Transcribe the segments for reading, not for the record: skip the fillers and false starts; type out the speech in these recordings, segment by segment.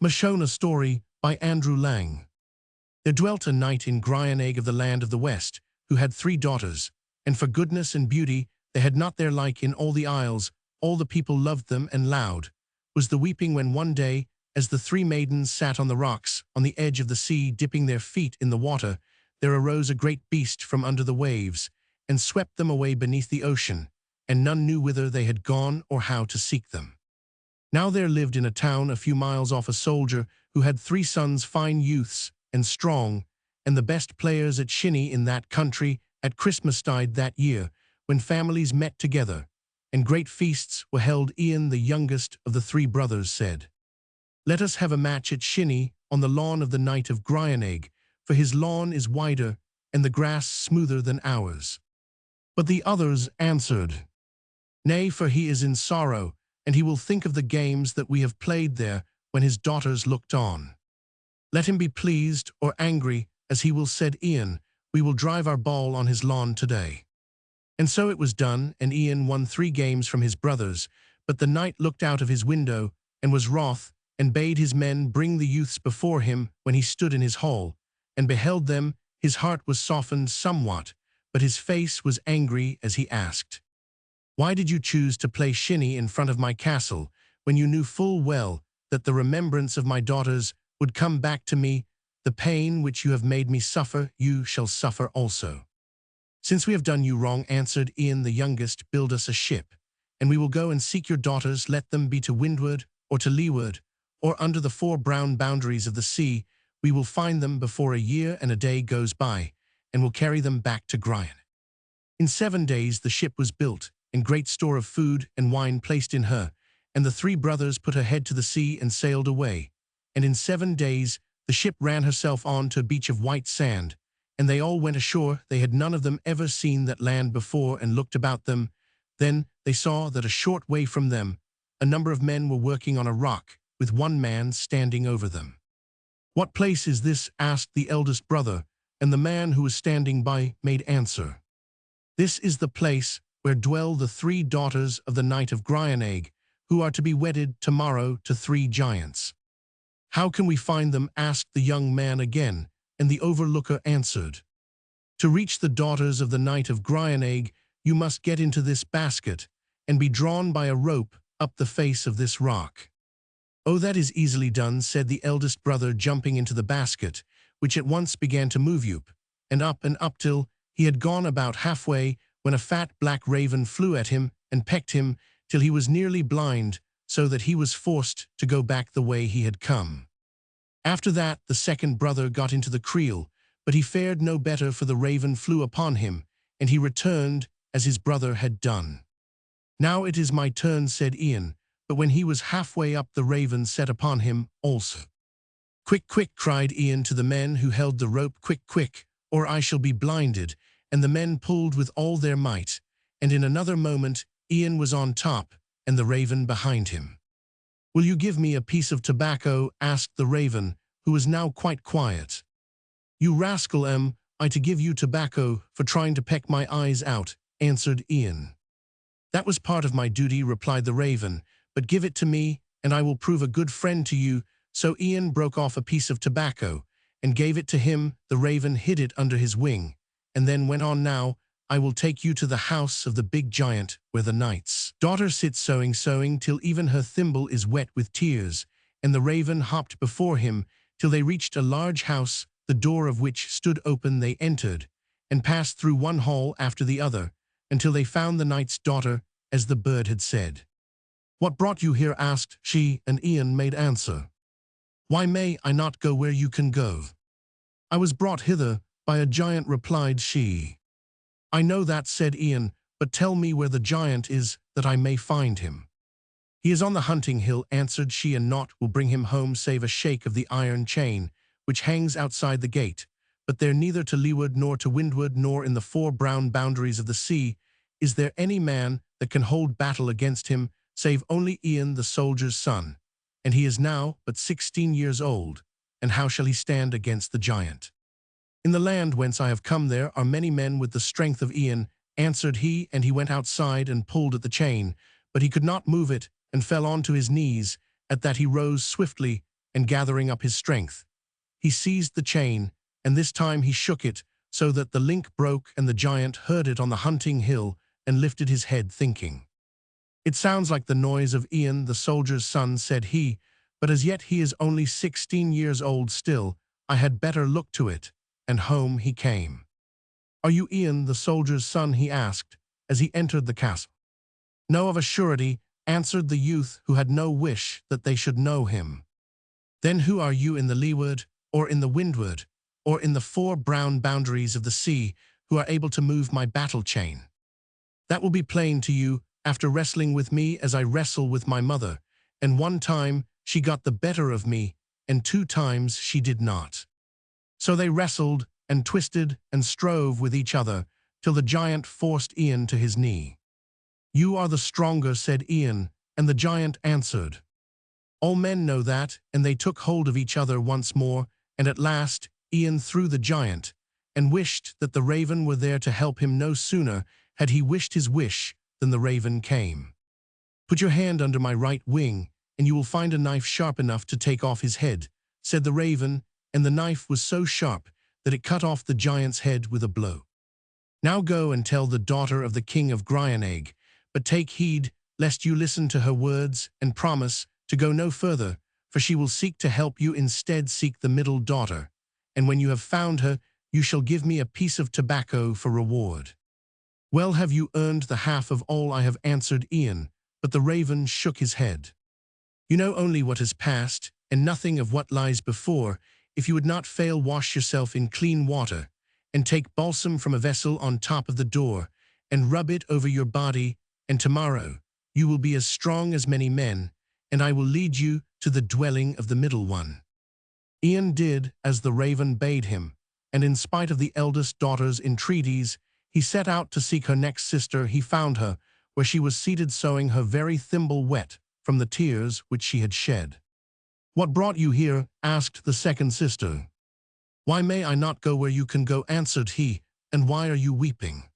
Mashona story by Andrew Lang. There dwelt a knight in Gryaneg of the land of the west, who had 3 daughters, and for goodness and beauty they had not their like in all the isles. All the people loved them, and loud was the weeping when one day, as the 3 maidens sat on the rocks, on the edge of the sea, dipping their feet in the water, there arose a great beast from under the waves, and swept them away beneath the ocean, and none knew whither they had gone or how to seek them. Now there lived in a town a few miles off a soldier who had 3 sons, fine youths and strong, and the best players at shinny in that country. At Christmastide that year, when families met together, and great feasts were held, Ian, the youngest of the 3 brothers, said, "Let us have a match at shinny on the lawn of the Knight of Gryaneg, for his lawn is wider and the grass smoother than ours." But the others answered, "Nay, for he is in sorrow, and he will think of the games that we have played there when his daughters looked on. Let him be pleased or angry as he will," said Ian, "we will drive our ball on his lawn today." And so it was done, and Ian won 3 games from his brothers. But the knight looked out of his window and was wroth, and bade his men bring the youths before him. When he stood in his hall and beheld them, his heart was softened somewhat, but his face was angry as he asked, "Why did you choose to play shinny in front of my castle, when you knew full well that the remembrance of my daughters would come back to me? The pain which you have made me suffer, you shall suffer also." "Since we have done you wrong," answered Ian the youngest, "build us a ship, and we will go and seek your daughters. Let them be to windward or to leeward, or under the 4 brown boundaries of the sea. We will find them before a year and a day goes by, and will carry them back to Gryan." In 7 days the ship was built, and great store of food and wine placed in her, and the 3 brothers put her head to the sea and sailed away. And in 7 days the ship ran herself on to a beach of white sand, and they all went ashore. They had none of them ever seen that land before, and looked about them. Then they saw that a short way from them a number of men were working on a rock, with one man standing over them. "What place is this?" asked the eldest brother, and the man who was standing by made answer, "This is the place where dwell the 3 daughters of the Knight of Gryaneg, who are to be wedded tomorrow to 3 giants." "How can we find them?" asked the young man again, and the overlooker answered, "To reach the daughters of the Knight of Gryaneg, you must get into this basket, and be drawn by a rope up the face of this rock." "Oh, that is easily done," said the eldest brother, jumping into the basket, which at once began to move and up till he had gone about halfway, when a fat black raven flew at him and pecked him till he was nearly blind, so that he was forced to go back the way he had come. After that the second brother got into the creel, but he fared no better, for the raven flew upon him, and he returned as his brother had done. "Now it is my turn," said Ian, but when he was halfway up the raven set upon him also. "Quick, quick," cried Ian to the men who held the rope, "quick, quick, or I shall be blinded." And the men pulled with all their might, and in another moment Ian was on top, and the raven behind him. "Will you give me a piece of tobacco?" asked the raven, who was now quite quiet. "You rascal, am I to give you tobacco for trying to peck my eyes out?" answered Ian. "That was part of my duty," replied the raven, "but give it to me, and I will prove a good friend to you." So Ian broke off a piece of tobacco, and gave it to him. The raven hid it under his wing, and then went on, "Now I will take you to the house of the big giant, where the knight's daughter sits sewing till even her thimble is wet with tears." And the raven hopped before him till they reached a large house, the door of which stood open. They entered, and passed through one hall after the other, until they found the knight's daughter, as the bird had said. "What brought you here?" asked she, and Ian made answer, "Why may I not go where you can go?" "I was brought hither by a giant," replied she. "I know that," said Ian, "but tell me where the giant is, that I may find him." "He is on the hunting hill," answered she, "and naught will bring him home save a shake of the iron chain which hangs outside the gate. But there, neither to leeward nor to windward, nor in the 4 brown boundaries of the sea, is there any man that can hold battle against him, save only Ian the soldier's son, and he is now but 16 years old, and how shall he stand against the giant? In the land whence I have come there are many men with the strength of Ian," answered he, and he went outside and pulled at the chain, but he could not move it, and fell on to his knees. At that he rose swiftly, and gathering up his strength. He seized the chain, and this time he shook it, so that the link broke and the giant heard it on the hunting hill and lifted his head thinking. "It sounds like the noise of Ian, the soldier's son," said he, "but as yet he is only 16 years old still. I had better look to it." And home he came. "Are you Ian, the soldier's son?" he asked, as he entered the castle. "No, of a surety," answered the youth, who had no wish that they should know him. "Then who are you in the leeward, or in the windward, or in the 4 brown boundaries of the sea, who are able to move my battle chain? That will be plain to you after wrestling with me as I wrestle with my mother, and 1 time she got the better of me, and 2 times she did not." So they wrestled and twisted and strove with each other, till the giant forced Ian to his knee. "You are the stronger," said Ian, and the giant answered. "All men know that," and they took hold of each other once more, and at last Ian threw the giant, and wished that the raven were there to help him. No sooner had he wished his wish than the raven came. "Put your hand under my right wing, and you will find a knife sharp enough to take off his head," said the raven, and the knife was so sharp that it cut off the giant's head with a blow. "Now go and tell the daughter of the king of Gryaneg, but take heed lest you listen to her words and promise to go no further, for she will seek to help you. Instead seek the middle daughter, and when you have found her, you shall give me a piece of tobacco for reward." "Well have you earned the half of all I have," answered Ian, but the raven shook his head. "You know only what has passed, and nothing of what lies before. If you would not fail, wash yourself in clean water, and take balsam from a vessel on top of the door, and rub it over your body, and tomorrow you will be as strong as many men, and I will lead you to the dwelling of the middle one." Ian did as the raven bade him, and in spite of the eldest daughter's entreaties, he set out to seek her next sister. He found her, where she was seated sewing, her very thimble wet from the tears which she had shed. "What brought you here?" asked the second sister. "Why may I not go where you can go?" answered he, "and why are you weeping?"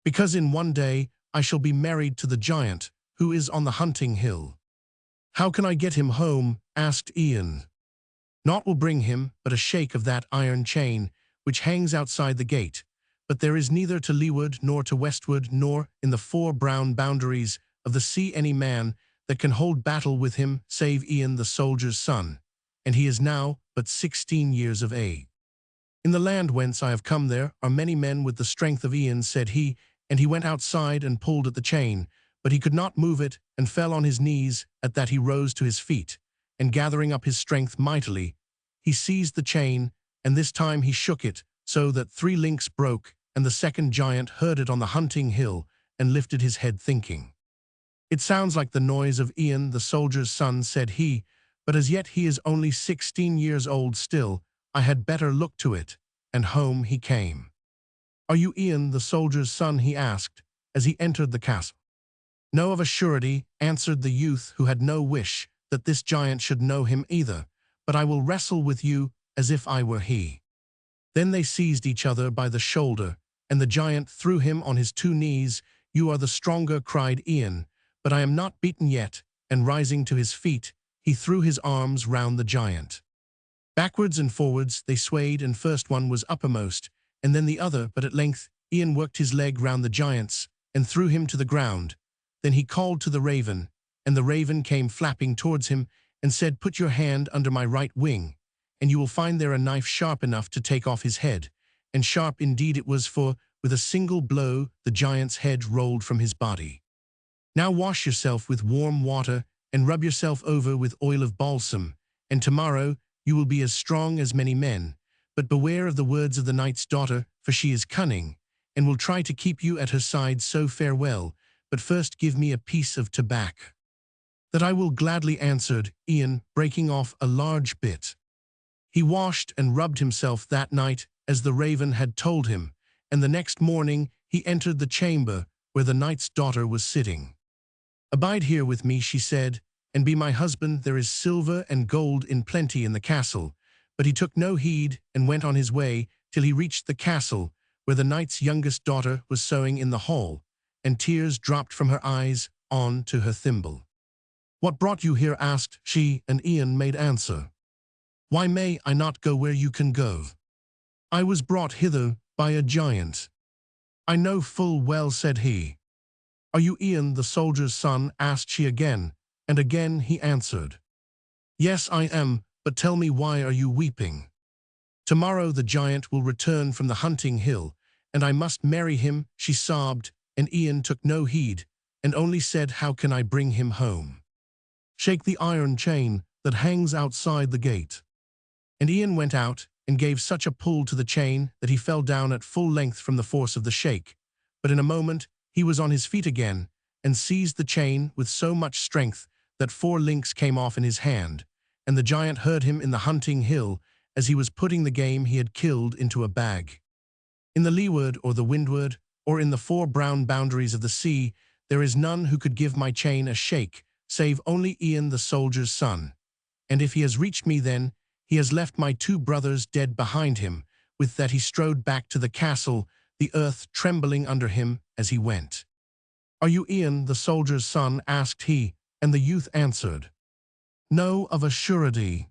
"Because in 1 day I shall be married to the giant, who is on the hunting hill." "How can I get him home?" asked Ian. "Naught will bring him but a shake of that iron chain which hangs outside the gate, but there is neither to leeward nor to westward nor in the 4 brown boundaries of the sea any man that can hold battle with him save Ian the soldier's son, and he is now but 16 years of age. In the land whence I have come there are many men with the strength of Ian," said he, and he went outside and pulled at the chain, but he could not move it, and fell on his knees. At that he rose to his feet, and gathering up his strength mightily, he seized the chain, and this time he shook it, so that 3 links broke, and the second giant heard it on the hunting hill, and lifted his head thinking. "It sounds like the noise of Ian, the soldier's son," said he, "but as yet he is only 16 years old still. I had better look to it." And home he came. "Are you Ian, the soldier's son?" he asked, as he entered the castle. "No, of a surety," answered the youth, who had no wish that this giant should know him either, "but I will wrestle with you as if I were he." Then they seized each other by the shoulder, and the giant threw him on his 2 knees. "You are the stronger," cried Ian, "but I am not beaten yet," and rising to his feet, he threw his arms round the giant. Backwards and forwards they swayed, and first one was uppermost, and then the other, but at length Ian worked his leg round the giant's, and threw him to the ground. Then he called to the raven, and the raven came flapping towards him, and said, "Put your hand under my right wing, and you will find there a knife sharp enough to take off his head." And sharp indeed it was, for, with a single blow, the giant's head rolled from his body. "Now wash yourself with warm water, and rub yourself over with oil of balsam, and tomorrow you will be as strong as many men. But beware of the words of the knight's daughter, for she is cunning, and will try to keep you at her side. So farewell, but first give me a piece of tobacco." "That I will gladly," answered Ian, breaking off a large bit. He washed and rubbed himself that night, as the raven had told him, and the next morning he entered the chamber where the knight's daughter was sitting. "Abide here with me," she said, "and be my husband. There is silver and gold in plenty in the castle." But he took no heed, and went on his way till he reached the castle, where the knight's youngest daughter was sewing in the hall, and tears dropped from her eyes on to her thimble. "What brought you here?" asked she, and Ian made answer, Why may I not go where you can go? I was brought hither by a giant. I know full well, said he. Are you Ian the soldier's son? Asked she again, and again he answered. Yes, I am, but tell me, why are you weeping? Tomorrow the giant will return from the hunting hill, and I must marry him, she sobbed, and Ian took no heed, and only said, how can I bring him home? Shake the iron chain that hangs outside the gate. And Ian went out and gave such a pull to the chain that he fell down at full length from the force of the shake. But in a moment he was on his feet again, and seized the chain with so much strength that 4 links came off in his hand, and the giant heard him in the hunting hill as he was putting the game he had killed into a bag. In the leeward or the windward, or in the 4 brown boundaries of the sea, there is none who could give my chain a shake, save only Ian the soldier's son. And if he has reached me, then he has left my 2 brothers dead behind him. With that he strode back to the castle, the earth trembling under him as he went. Are you Ian the soldier's son? Asked he, and the youth answered, No, of a surety.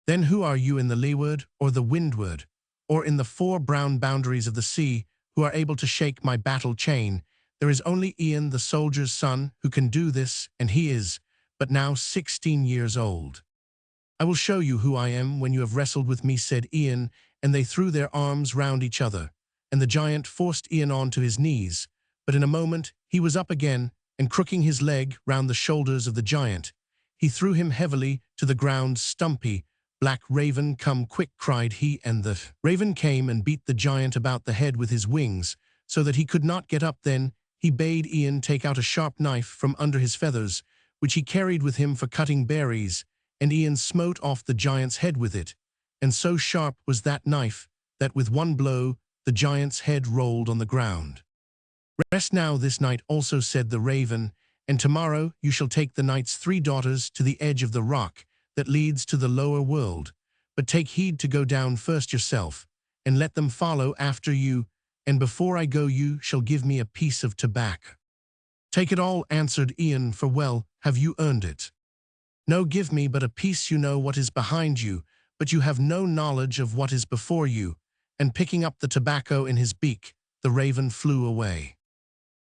Then who are you in the leeward or the windward, or in the 4 brown boundaries of the sea, who are able to shake my battle chain? There is only Ian the soldier's son who can do this, and he is but now 16 years old. I will show you who I am when you have wrestled with me, said Ian, and they threw their arms round each other, and the giant forced Ian on to his knees, but in a moment he was up again, and crooking his leg round the shoulders of the giant, he threw him heavily to the ground. Stumpy, Black Raven, come quick, cried he, and the raven came and beat the giant about the head with his wings, so that he could not get up. Then he bade Ian take out a sharp knife from under his feathers, which he carried with him for cutting berries, and Ian smote off the giant's head with it, and so sharp was that knife that with one blow the giant's head rolled on the ground. Rest now this night also, said the raven, and tomorrow you shall take the knight's 3 daughters to the edge of the rock that leads to the lower world, but take heed to go down first yourself, and let them follow after you, and before I go you shall give me a piece of tobacco. Take it all, answered Ian, for well have you earned it. No, give me but a piece. You know what is behind you, but you have no knowledge of what is before you. And picking up the tobacco in his beak, the raven flew away.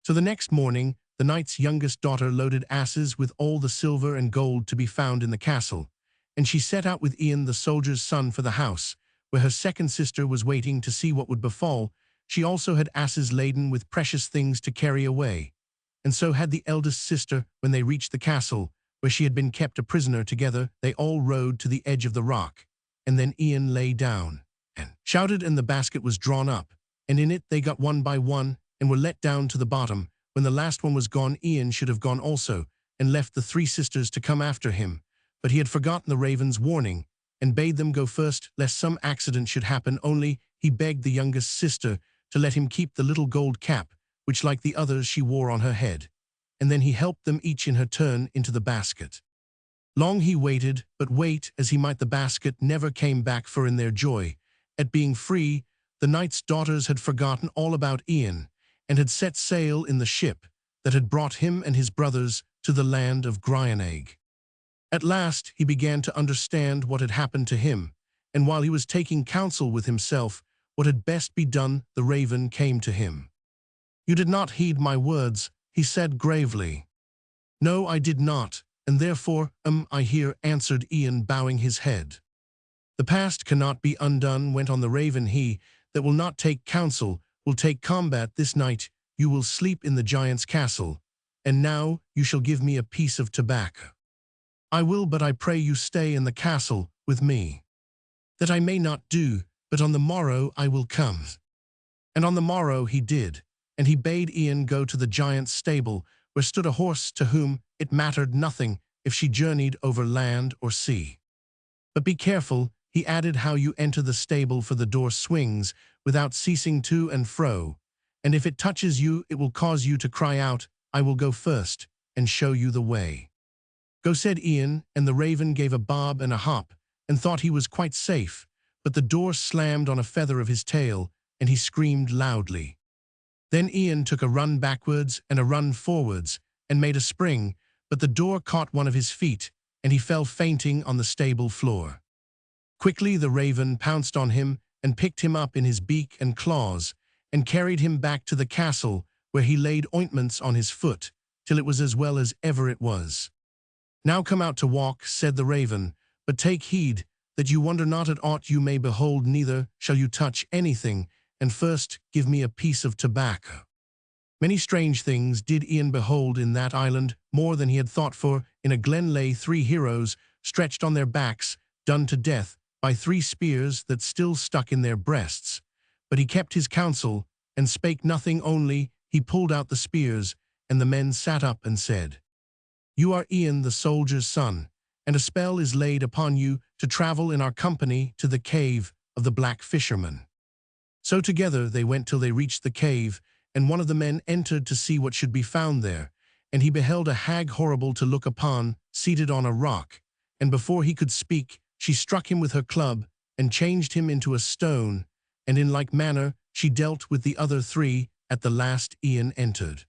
So the next morning, the knight's youngest daughter loaded asses with all the silver and gold to be found in the castle, and she set out with Ian the soldier's son for the house, where her second sister was waiting to see what would befall. She also had asses laden with precious things to carry away, and so had the eldest sister. When they reached the castle, where she had been kept a prisoner, together they all rode to the edge of the rock, and then Ian lay down and shouted, and the basket was drawn up, and in it they got one by one, and were let down to the bottom. When the last one was gone, Ian should have gone also, and left the 3 sisters to come after him, but he had forgotten the raven's warning, and bade them go first, lest some accident should happen. Only he begged the youngest sister to let him keep the little gold cap, which like the others she wore on her head, and then he helped them each in her turn into the basket. Long he waited, but wait as he might, the basket never came back, for in their joy at being free, the knight's daughters had forgotten all about Ian, and had set sail in the ship that had brought him and his brothers to the land of Gryaneg. At last he began to understand what had happened to him, and while he was taking counsel with himself what had best be done, the raven came to him. You did not heed my words, he said gravely. No, I did not, and therefore I here, answered Ian, bowing his head. The past cannot be undone, went on the raven. He that will not take counsel will take combat. This night you will sleep in the giant's castle, and now you shall give me a piece of tobacco. I will, but I pray you stay in the castle with me. That I may not do, but on the morrow I will come. And on the morrow he did, and he bade Ian go to the giant's stable, where stood a horse to whom it mattered nothing if she journeyed over land or sea. But be careful, he added, how you enter the stable, for the door swings without ceasing to and fro, and if it touches you it will cause you to cry out, I will go first, and show you the way. Go, said Ian, and the raven gave a bob and a hop, and thought he was quite safe, but the door slammed on a feather of his tail, and he screamed loudly. Then Ian took a run backwards and a run forwards, and made a spring, but the door caught one of his feet, and he fell fainting on the stable floor. Quickly the raven pounced on him and picked him up in his beak and claws, and carried him back to the castle, where he laid ointments on his foot, till it was as well as ever it was. "Now come out to walk," said the raven, "but take heed that you wonder not at aught you may behold, neither shall you touch anything, and first give me a piece of tobacco." Many strange things did Ian behold in that island, more than he had thought, for in a glen lay 3 heroes, stretched on their backs, done to death by 3 spears that still stuck in their breasts. But he kept his counsel, and spake nothing, only he pulled out the spears, and the men sat up and said, "You are Ian the soldier's son, and a spell is laid upon you to travel in our company to the cave of the black fisherman." So together they went till they reached the cave, and one of the men entered to see what should be found there. And he beheld a hag horrible to look upon, seated on a rock, and before he could speak, she struck him with her club, and changed him into a stone, and in like manner she dealt with the other 3. At the last Ian entered.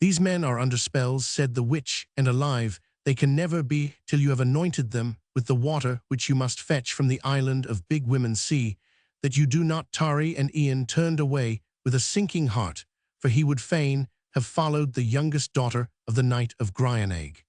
"These men are under spells," said the witch, "and alive they can never be till you have anointed them with the water which you must fetch from the island of Big Women. See that you do not tarry." And Ian turned away with a sinking heart, for he would fain have followed the youngest daughter of the Knight of Gryaneg.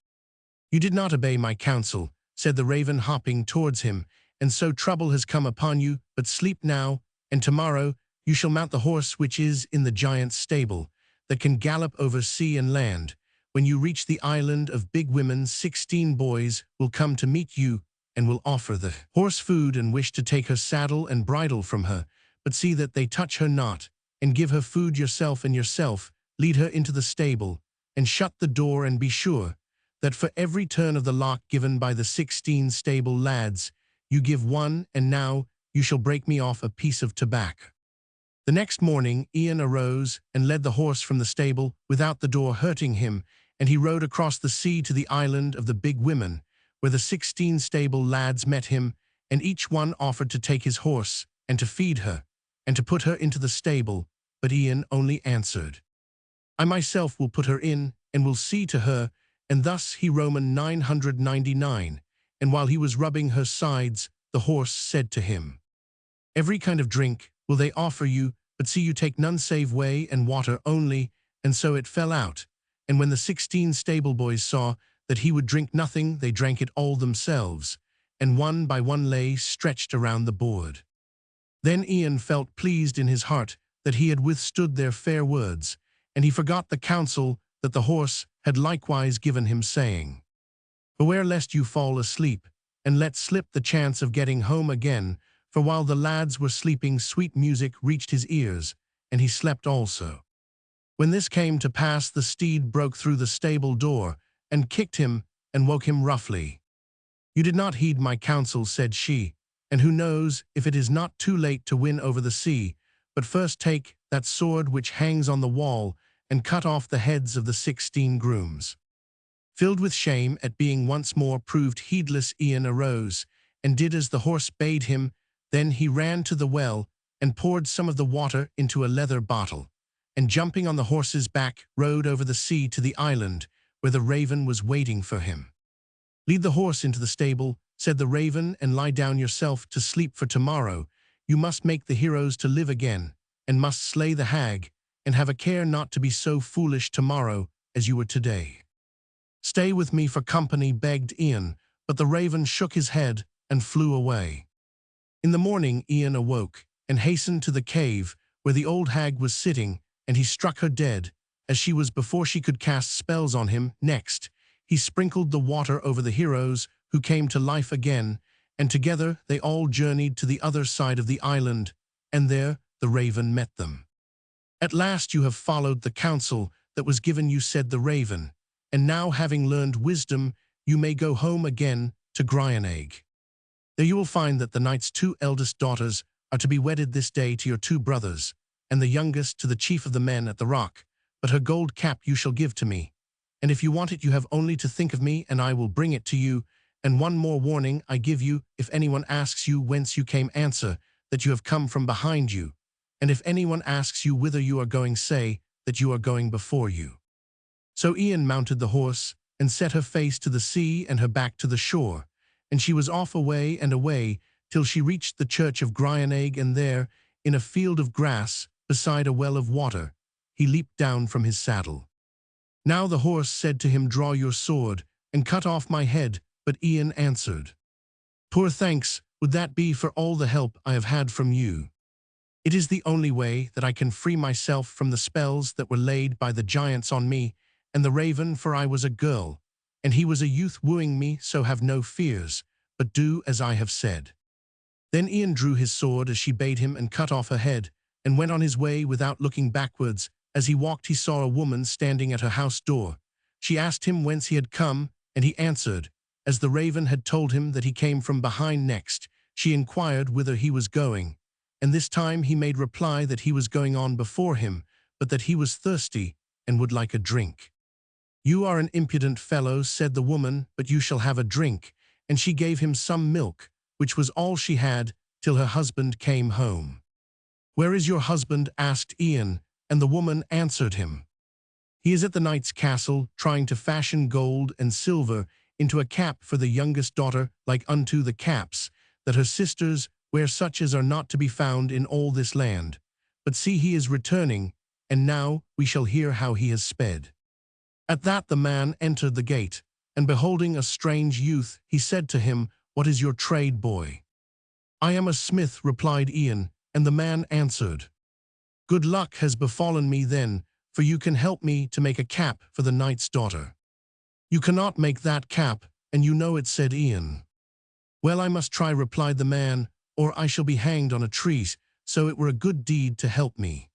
"You did not obey my counsel," said the raven, hopping towards him, "and so trouble has come upon you. But sleep now, and tomorrow you shall mount the horse which is in the giant's stable, that can gallop over sea and land. When you reach the island of Big Women, 16 boys will come to meet you, and will offer the horse food and wish to take her saddle and bridle from her. But see that they touch her not, and give her food yourself, and yourself lead her into the stable, and shut the door, and be sure that for every turn of the lock given by the 16 stable lads, you give 1, and now you shall break me off a piece of tobacco." The next morning Ian arose and led the horse from the stable without the door hurting him, and he rode across the sea to the island of the Big Women, where the 16 stable lads met him, and each one offered to take his horse, and to feed her, and to put her into the stable. But Ian only answered, "I myself will put her in, and will see to her." And thus he Roman 999, and while he was rubbing her sides, the horse said to him, "Every kind of drink will they offer you, but see you take none save whey and water only." And so it fell out. And when the 16 stable boys saw that he would drink nothing, they drank it all themselves, and one by one lay stretched around the board. Then Ian felt pleased in his heart that he had withstood their fair words, and he forgot the counsel that the horse had likewise given him, saying, "Beware lest you fall asleep, and let slip the chance of getting home again." For while the lads were sleeping, sweet music reached his ears, and he slept also. When this came to pass, the steed broke through the stable door, and kicked him, and woke him roughly. "You did not heed my counsel," said she, "and who knows if it is not too late to win over the sea. But first take that sword which hangs on the wall, and cut off the heads of the 16 grooms." Filled with shame at being once more proved heedless, Ian arose, and did as the horse bade him. Then he ran to the well, and poured some of the water into a leather bottle, and jumping on the horse's back, rode over the sea to the island, where the raven was waiting for him. "Lead the horse into the stable," said the raven, "and lie down yourself to sleep, for tomorrow you must make the heroes to live again, and must slay the hag, and have a care not to be so foolish tomorrow as you were today." "Stay with me for company," begged Ian, but the raven shook his head and flew away. In the morning Ian awoke, and hastened to the cave, where the old hag was sitting, and he struck her dead, as she was before she could cast spells on him. Next, he sprinkled the water over the heroes, who came to life again, and together they all journeyed to the other side of the island, and there the raven met them. "At last you have followed the counsel that was given you," said the raven, "and now, having learned wisdom, you may go home again to Gryaneg. There you will find that the knight's 2 eldest daughters are to be wedded this day to your 2 brothers, and the youngest to the chief of the men at the rock. But her gold cap you shall give to me, and if you want it you have only to think of me, and I will bring it to you. And one more warning I give you: if anyone asks you whence you came, answer that you have come from behind you, and if anyone asks you whither you are going, say that you are going before you." So Ian mounted the horse, and set her face to the sea and her back to the shore, and she was off away and away, till she reached the church of Gryaneg, and there, in a field of grass, beside a well of water, he leaped down from his saddle. Now the horse said to him, "Draw your sword, and cut off my head," but Ian answered, "Poor thanks would that be for all the help I have had from you. It is the only way that I can free myself from the spells that were laid by the giants on me and the raven, for I was a girl, and he was a youth wooing me, so have no fears, but do as I have said." Then Ian drew his sword as she bade him and cut off her head, and went on his way without looking backwards. As he walked, he saw a woman standing at her house door. She asked him whence he had come, and he answered, as the raven had told him, that he came from behind. Next, she inquired whither he was going, and this time he made reply that he was going on before him, but that he was thirsty and would like a drink. "You are an impudent fellow," said the woman, "but you shall have a drink." And she gave him some milk, which was all she had, till her husband came home. "Where is your husband?" asked Ian, and the woman answered him, "He is at the knight's castle, trying to fashion gold and silver into a cap for the youngest daughter, like unto the caps that her sisters wear, such as are not to be found in all this land. But see, he is returning, and now we shall hear how he has sped." At that the man entered the gate, and beholding a strange youth, he said to him, "What is your trade, boy?" "I am a smith," replied Ian, and the man answered, "Good luck has befallen me then, for you can help me to make a cap for the knight's daughter." "You cannot make that cap, and you know it," said Ian. "Well, I must try," replied the man, "or I shall be hanged on a tree, so it were a good deed to help me."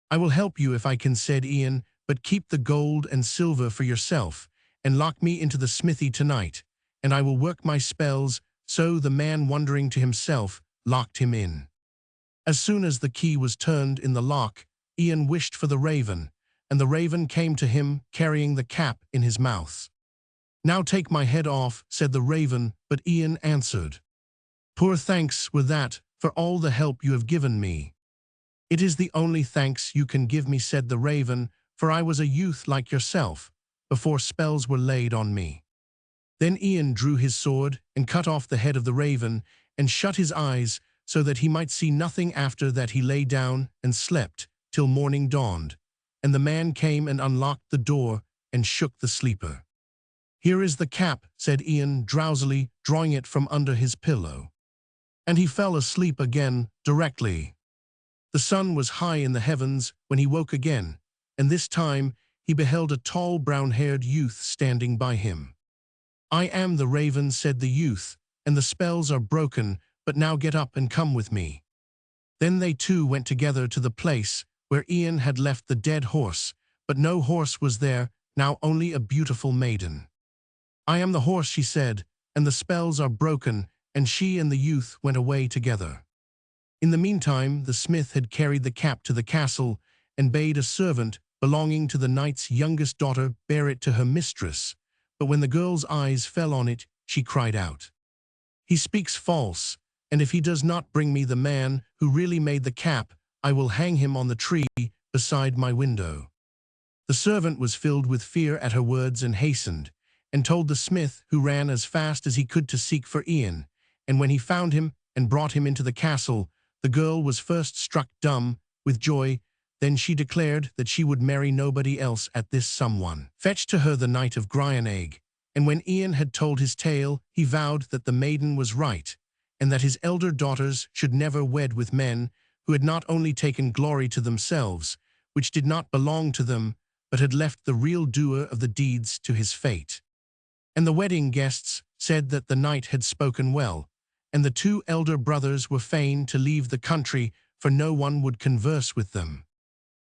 "I will help you if I can," said Ian, "but keep the gold and silver for yourself, and lock me into the smithy tonight, and I will work my spells." So the man, wondering to himself, locked him in. As soon as the key was turned in the lock, Ian wished for the raven, and the raven came to him, carrying the cap in his mouth. "Now take my head off," said the raven, but Ian answered, "Poor thanks were that for all the help you have given me." "It is the only thanks you can give me," said the raven, "for I was a youth like yourself, before spells were laid on me." Then Ian drew his sword and cut off the head of the raven, and shut his eyes, so that he might see nothing. After that he lay down and slept till morning dawned, and the man came and unlocked the door and shook the sleeper. "Here is the cap," said Ian drowsily, drawing it from under his pillow. And he fell asleep again directly. The sun was high in the heavens when he woke again, and this time he beheld a tall brown-haired youth standing by him. "I am the raven," said the youth, "and the spells are broken, but now get up and come with me." Then they two went together to the place where Ian had left the dead horse, but no horse was there, now only a beautiful maiden. "I am the horse," she said, "and the spells are broken," and she and the youth went away together. In the meantime the smith had carried the cap to the castle, and bade a servant belonging to the knight's youngest daughter bear it to her mistress. But when the girl's eyes fell on it, she cried out, "He speaks false, and if he does not bring me the man who really made the cap, I will hang him on the tree beside my window." The servant was filled with fear at her words and hastened, and told the smith, who ran as fast as he could to seek for Ian. And when he found him and brought him into the castle, the girl was first struck dumb with joy. Then she declared that she would marry nobody else at this someone fetched to her the Knight of Gryaneg. And when Ian had told his tale, he vowed that the maiden was right, and that his elder daughters should never wed with men who had not only taken glory to themselves, which did not belong to them, but had left the real doer of the deeds to his fate. And the wedding guests said that the knight had spoken well, and the two elder brothers were fain to leave the country, for no one would converse with them.